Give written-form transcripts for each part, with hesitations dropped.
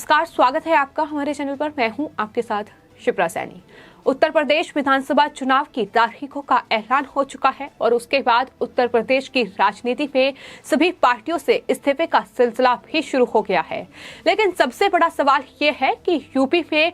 नमस्कार, स्वागत है आपका हमारे चैनल पर। मैं हूं आपके साथ शिप्रा सैनी। उत्तर प्रदेश विधानसभा चुनाव की तारीखों का ऐलान हो चुका है और उसके बाद उत्तर प्रदेश की राजनीति में सभी पार्टियों से इस्तीफे का सिलसिला भी शुरू हो गया है। लेकिन सबसे बड़ा सवाल ये है कि यूपी में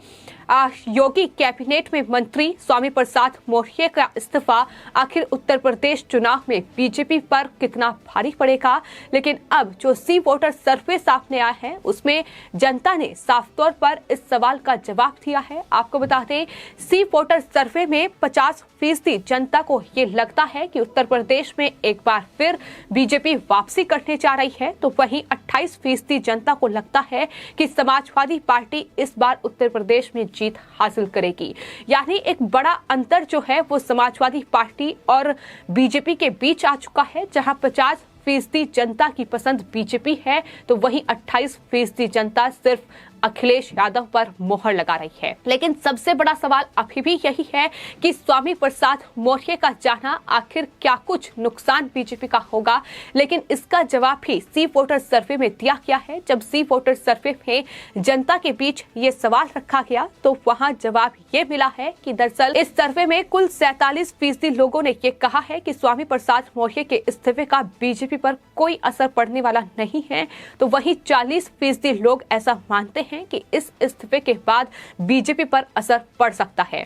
योगी कैबिनेट में मंत्री स्वामी प्रसाद मौर्य का इस्तीफा आखिर उत्तर प्रदेश चुनाव में बीजेपी पर कितना भारी पड़ेगा। लेकिन अब जो सी वोटर सर्वे सामने आया है उसमें जनता ने साफ तौर पर इस सवाल का जवाब दिया है। आपको बता दें, सी वोटर सर्वे में 50% जनता को ये लगता है कि उत्तर प्रदेश में एक बार फिर बीजेपी वापसी करने जा रही है, तो वहीं 28% जनता को लगता है कि समाजवादी पार्टी इस बार उत्तर प्रदेश में जीत हासिल करेगी। यानी एक बड़ा अंतर जो है वो समाजवादी पार्टी और बीजेपी के बीच आ चुका है, जहां 50% जनता की पसंद बीजेपी है तो वहीं 28% जनता सिर्फ अखिलेश यादव पर मोहर लगा रही है। लेकिन सबसे बड़ा सवाल अभी भी यही है कि स्वामी प्रसाद मौर्य का जाना आखिर क्या कुछ नुकसान बीजेपी का होगा। लेकिन इसका जवाब भी सी वोटर सर्वे में दिया गया है। जब सी वोटर सर्वे में जनता के बीच ये सवाल रखा गया तो वहां जवाब ये मिला है कि दरअसल इस सर्वे में कुल 47% लोगों ने ये कहा है कि स्वामी प्रसाद मौर्य के इस्तीफे का बीजेपी पर कोई असर पड़ने वाला नहीं है, तो वहीं 40% लोग ऐसा मानते हैं कि इस इस्तीफे के बाद बीजेपी पर असर पड़ सकता है।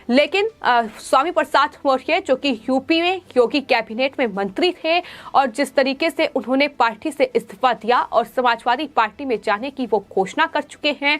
लेकिन स्वामी प्रसाद मौर्य जो कि यूपी में योगी कैबिनेट में मंत्री थे और जिस तरीके से उन्होंने पार्टी से इस्तीफा दिया और समाजवादी पार्टी में जाने की वो घोषणा कर चुके हैं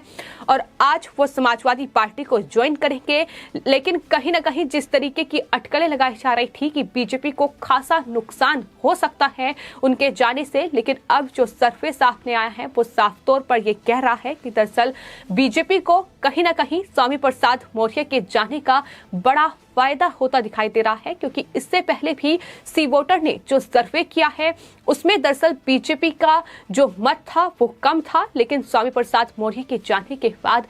और आज वो समाजवादी पार्टी को ज्वाइन करेंगे। लेकिन कहीं ना कहीं जिस तरीके की अटकलें लगाई जा रही थी कि बीजेपी को खासा नुकसान हो सकता है उनके जाने से, लेकिन अब जो सर्वे सामने आया है वो साफ तौर पर ये कह रहा है कि दरअसल बीजेपी को कहीं ना कहीं स्वामी प्रसाद मौर्य के जाने का बड़ा फायदा होता दिखाई दे रहा है, क्योंकि इससे पहले भी सी वोटर ने जो सर्वे किया है उसमें दरअसल बीजेपी का जो मत था वो कम था, लेकिन स्वामी प्रसाद मौर्य के जाने के बाद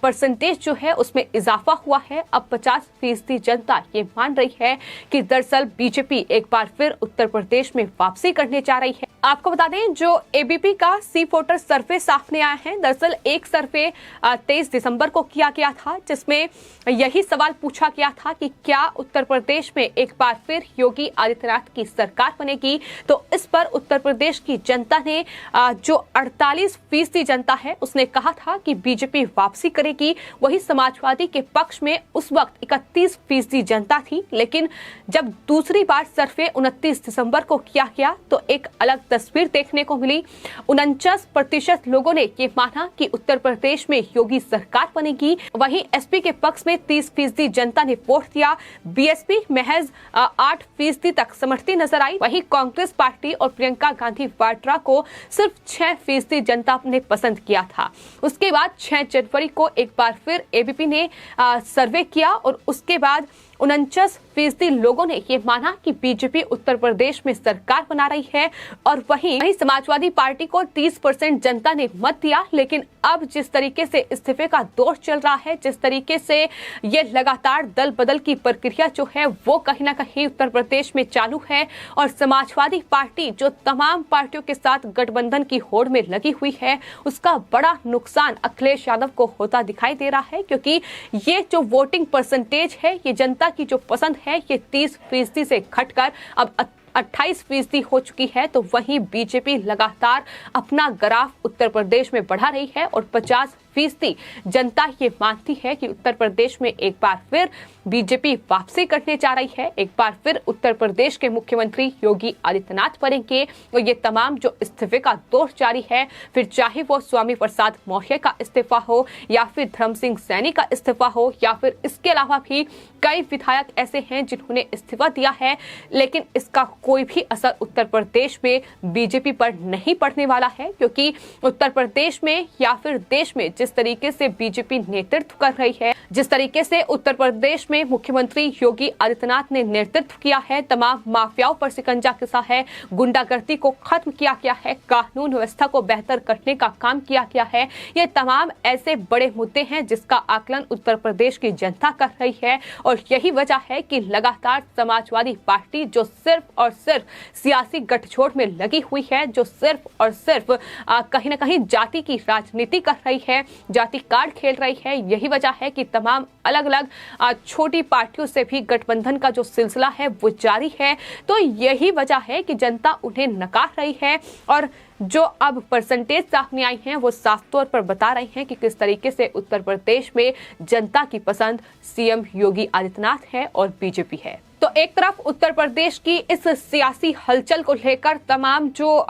परसेंटेज जो है उसमें इजाफा हुआ है। अब 50% जनता ये मान रही है कि दरअसल बीजेपी एक बार फिर उत्तर प्रदेश में वापसी करने जा रही है। आपको बता दें, जो एबीपी का सी वोटर सर्वे सामने आया है, दरअसल एक सर्वे 23 दिसंबर को किया गया था जिसमें यही सवाल पूछा गया था कि क्या उत्तर प्रदेश में एक बार फिर योगी आदित्यनाथ की सरकार बनेगी। तो इस पर उत्तर प्रदेश की जनता ने जो 48% जनता है उसने कहा था कि बीजेपी वापसी करेगी। वही समाजवादी के पक्ष में उस वक्त 31% जनता थी। लेकिन जब दूसरी बार सर्वे 29 दिसंबर को किया गया तो एक अलग तस्वीर देखने को मिली। 49% लोगों ने ये माना कि उत्तर प्रदेश में योगी सरकार बनेगी। वहीं एसपी के पक्ष में 30% जनता ने वोट दिया। बीएसपी महज 8% तक समर्थी नजर आई। वहीं कांग्रेस पार्टी और प्रियंका गांधी वाड्रा को सिर्फ 6% जनता ने पसंद किया था। उसके बाद 6 जनवरी को एक बार फिर एबीपी ने सर्वे किया और उसके बाद 49% लोगों ने ये माना कि बीजेपी उत्तर प्रदेश में सरकार बना रही है और वहीं समाजवादी पार्टी को 30% जनता ने मत दिया। लेकिन अब जिस तरीके से इस्तीफे का दौर चल रहा है, जिस तरीके से ये लगातार दल बदल की प्रक्रिया जो है वो कहीं ना कहीं उत्तर प्रदेश में चालू है और समाजवादी पार्टी जो तमाम पार्टियों के साथ गठबंधन की होड़ में लगी हुई है उसका बड़ा नुकसान अखिलेश यादव को होता दिखाई दे रहा है, क्योंकि ये जो वोटिंग परसेंटेज है, ये जनता की जो पसंद है, ये 30% से घटकर अब 28% हो चुकी है। तो वहीं बीजेपी लगातार अपना ग्राफ उत्तर प्रदेश में बढ़ा रही है और 50% जनता ये मानती है कि उत्तर प्रदेश में एक बार फिर बीजेपी वापसी करने जा रही है। एक बार फिर उत्तर प्रदेश के मुख्यमंत्री योगी आदित्यनाथ बनेंगे और ये तमाम जो इस्तीफे का दौर जारी है, फिर चाहे वो स्वामी प्रसाद मौर्य का इस्तीफा हो या फिर धर्म सिंह सैनी का इस्तीफा हो या फिर इसके अलावा भी कई विधायक ऐसे हैं जिन्होंने इस्तीफा दिया है, लेकिन इसका कोई भी असर उत्तर प्रदेश में बीजेपी पर नहीं पड़ने वाला है, क्योंकि उत्तर प्रदेश में या फिर देश में जिस तरीके से बीजेपी नेतृत्व कर रही है, जिस तरीके से उत्तर प्रदेश में मुख्यमंत्री योगी आदित्यनाथ ने नेतृत्व किया है, तमाम माफियाओं पर शिकंजा कसा है, गुंडागर्दी को खत्म किया गया है, कानून व्यवस्था को बेहतर करने का काम किया गया है। ये तमाम ऐसे बड़े मुद्दे हैं जिसका आकलन उत्तर प्रदेश की जनता कर रही है और यही वजह है कि लगातार समाजवादी पार्टी जो सिर्फ और सिर्फ सियासी गठजोड़ में लगी हुई है, जो सिर्फ और सिर्फ कहीं ना कहीं जाति की राजनीति कर रही है, जाति कार्ड खेल रही है, यही वजह है कि तमाम अलग अलग छोटी पार्टियों से भी गठबंधन का जो सिलसिला है वो जारी है। तो यही वजह है कि जनता उन्हें नकार रही है और जो अब परसेंटेज सामने आई हैं वो साफ तौर पर बता रही हैं कि किस तरीके से उत्तर प्रदेश में जनता की पसंद सीएम योगी आदित्यनाथ है और बीजेपी है। तो एक तरफ उत्तर प्रदेश की इस सियासी हलचल को लेकर तमाम जो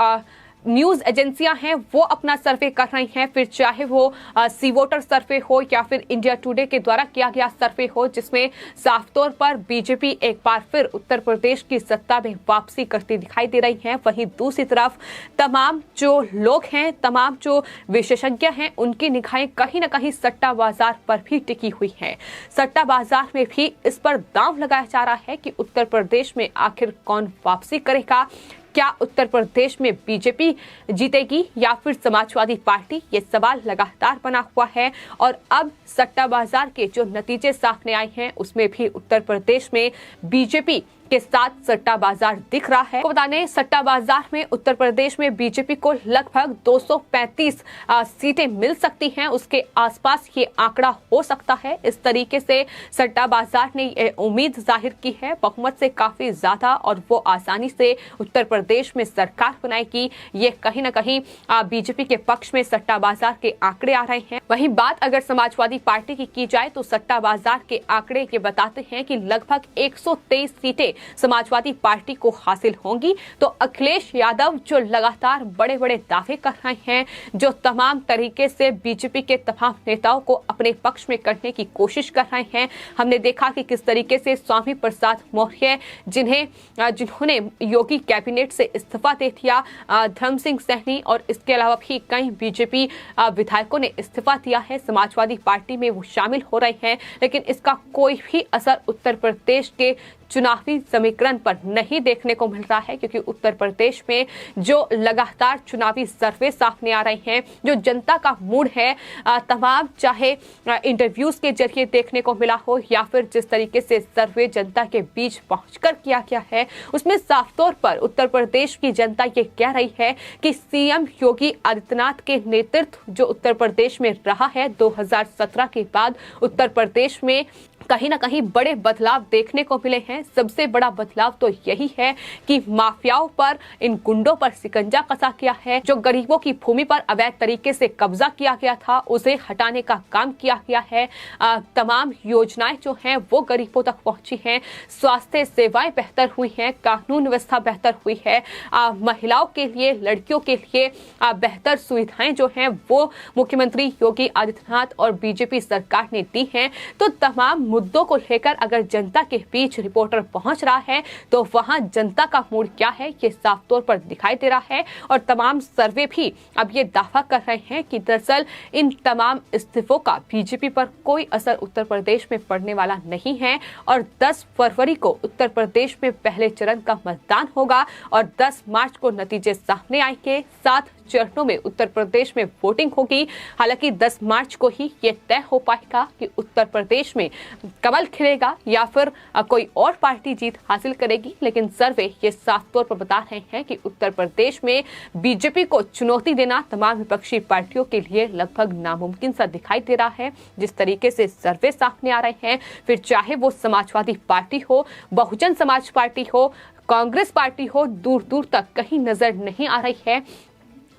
न्यूज एजेंसियां हैं वो अपना सर्वे कर रही हैं, फिर चाहे वो सी वोटर सर्वे हो या फिर इंडिया टुडे के द्वारा किया गया सर्वे हो, जिसमें साफ तौर पर बीजेपी एक बार फिर उत्तर प्रदेश की सत्ता में वापसी करती दिखाई दे रही है। वहीं दूसरी तरफ तमाम जो लोग हैं, तमाम जो विशेषज्ञ हैं, उनकी निगाहें कहीं ना कहीं सट्टा बाजार पर भी टिकी हुई है। सट्टा बाजार में भी इस पर दांव लगाया जा रहा है कि उत्तर प्रदेश में आखिर कौन वापसी करेगा, क्या उत्तर प्रदेश में बीजेपी जीतेगी या फिर समाजवादी पार्टी, ये सवाल लगातार बना हुआ है। और अब सट्टा बाजार के जो नतीजे सामने आए हैं उसमें भी उत्तर प्रदेश में बीजेपी के साथ सट्टा बाजार दिख रहा है। तो बता दें, सट्टा बाजार में उत्तर प्रदेश में बीजेपी को लगभग 235 सीटें मिल सकती हैं, उसके आसपास ये आंकड़ा हो सकता है। इस तरीके से सट्टा बाजार ने ये उम्मीद जाहिर की है बहुमत से काफी ज्यादा और वो आसानी से उत्तर प्रदेश में सरकार बनाएगी। ये कहीं ना कहीं बीजेपी के पक्ष में सट्टा बाजार के आंकड़े आ रहे हैं। वहीं बात अगर समाजवादी पार्टी की जाए तो सट्टा बाजार के आंकड़े ये बताते हैं कि लगभग 123 सीटें समाजवादी पार्टी को हासिल होंगी। तो अखिलेश यादव जो लगातार बड़े बड़े दावे कर रहे हैं, जो तमाम तरीके से बीजेपी के तमाम नेताओं को अपने पक्ष में करने की कोशिश कर रहे हैं। हमने देखा कि किस तरीके से स्वामी प्रसाद मौर्य जिन्होंने योगी कैबिनेट से इस्तीफा दे दिया, धर्म सिंह सैनी और इसके अलावा भी कई बीजेपी विधायकों ने इस्तीफा दिया है, समाजवादी पार्टी में वो शामिल हो रहे हैं, लेकिन इसका कोई भी असर उत्तर प्रदेश के चुनावी समीकरण पर नहीं देखने को मिल रहा है, क्योंकि उत्तर प्रदेश में जो लगातार चुनावी सर्वे सामने आ रहे हैं, जो जनता का मूड है, तमाम चाहे इंटरव्यूज के जरिए देखने को मिला हो या फिर जिस तरीके से सर्वे जनता के बीच पहुंचकर किया गया है, उसमें साफ तौर पर उत्तर प्रदेश की जनता ये कह रही है कि सीएम योगी आदित्यनाथ के नेतृत्व जो उत्तर प्रदेश में रहा है 2017 के बाद, उत्तर प्रदेश में कहीं ना कहीं बड़े बदलाव देखने को मिले हैं। सबसे बड़ा बदलाव तो यही है कि माफियाओं पर, इन गुंडों पर शिकंजा कसा गया है। जो गरीबों की भूमि पर अवैध तरीके से कब्जा किया गया था उसे हटाने का काम किया गया है। तमाम योजनाएं जो हैं वो गरीबों तक पहुंची हैं, स्वास्थ्य सेवाएं बेहतर हुई हैं, कानून व्यवस्था बेहतर हुई है, महिलाओं के लिए, लड़कियों के लिए बेहतर सुविधाएं जो हैं वो मुख्यमंत्री योगी आदित्यनाथ और बीजेपी सरकार ने दी हैं। तो तमाम मुद्दों को लेकर अगर जनता के बीच रिपोर्टर पहुंच रहा है तो वहां जनता का मूड क्या है ये साफ तौर पर दिखाई दे रहा है। और तमाम सर्वे भी अब ये दावा कर रहे हैं कि दरअसल इन तमाम इस्तीफों का बीजेपी पर कोई असर उत्तर प्रदेश में पड़ने वाला नहीं है और 10 फरवरी को उत्तर प्रदेश में पहले चरण का मतदान होगा और 10 मार्च को नतीजे सामने आएंगे। 7 चरणों में उत्तर प्रदेश में वोटिंग होगी। हालांकि 10 मार्च को ही ये तय हो पाएगा कि उत्तर प्रदेश में कमल खिलेगा या फिर कोई और पार्टी जीत हासिल करेगी, लेकिन सर्वे ये साफ तौर पर बता रहे हैं कि उत्तर प्रदेश में बीजेपी को चुनौती देना तमाम विपक्षी पार्टियों के लिए लगभग नामुमकिन सा दिखाई दे रहा है। जिस तरीके से सर्वे सामने आ रहे हैं, फिर चाहे वो समाजवादी पार्टी हो, बहुजन समाज पार्टी हो, कांग्रेस पार्टी हो, दूर दूर तक कहीं नजर नहीं आ रही है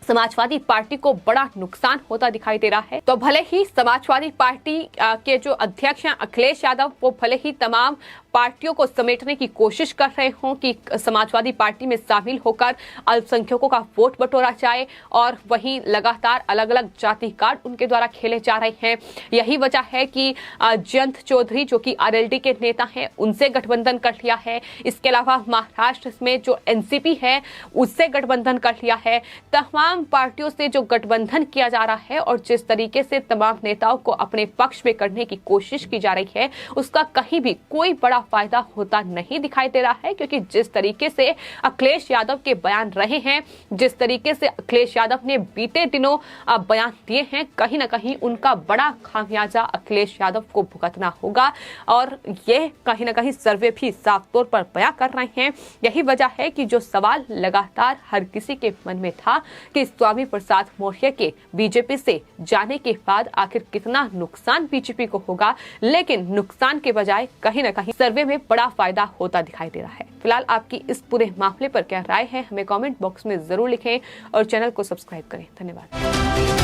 समाजवादी पार्टी को बड़ा नुकसान होता दिखाई दे रहा है। तो भले ही समाजवादी पार्टी के जो अध्यक्ष हैं अखिलेश यादव, वो भले ही तमाम पार्टियों को समेटने की कोशिश कर रहे हों कि समाजवादी पार्टी में शामिल होकर अल्पसंख्यकों का वोट बटोरा जाए, और वहीं लगातार अलग अलग जाति कार्ड उनके द्वारा खेले जा रहे हैं। यही वजह है कि जयंत चौधरी जो कि आरएलडी के नेता हैं, उनसे गठबंधन कर लिया है। इसके अलावा महाराष्ट्र में जो एनसीपी है उससे गठबंधन कर लिया है। तमाम पार्टियों से जो गठबंधन किया जा रहा है और जिस तरीके से तमाम नेताओं को अपने पक्ष में करने की कोशिश की जा रही है, उसका कहीं भी कोई बड़ा फायदा होता नहीं दिखाई दे रहा है। क्योंकि जिस तरीके से अखिलेश यादव के बयान रहे हैं, जिस तरीके से अखिलेश यादव ने बीते दिनों बयान दिए हैं, कहीं ना कहीं उनका बड़ा खामियाजा अखिलेश यादव को भुगतना होगा। और ये कहीं ना कहीं सर्वे भी साफ तौर पर बयां कर रहे हैं। यही वजह है कि जो सवाल लगातार हर किसी के मन में था कि स्वामी प्रसाद मौर्य के बीजेपी से जाने के बाद आखिर कितना नुकसान बीजेपी को होगा, लेकिन नुकसान के बजाय कहीं ना कहीं सर्वे में बड़ा फायदा होता दिखाई दे रहा है। फिलहाल आपकी इस पूरे मामले पर क्या राय है, हमें कमेंट बॉक्स में जरूर लिखें और चैनल को सब्सक्राइब करें। धन्यवाद।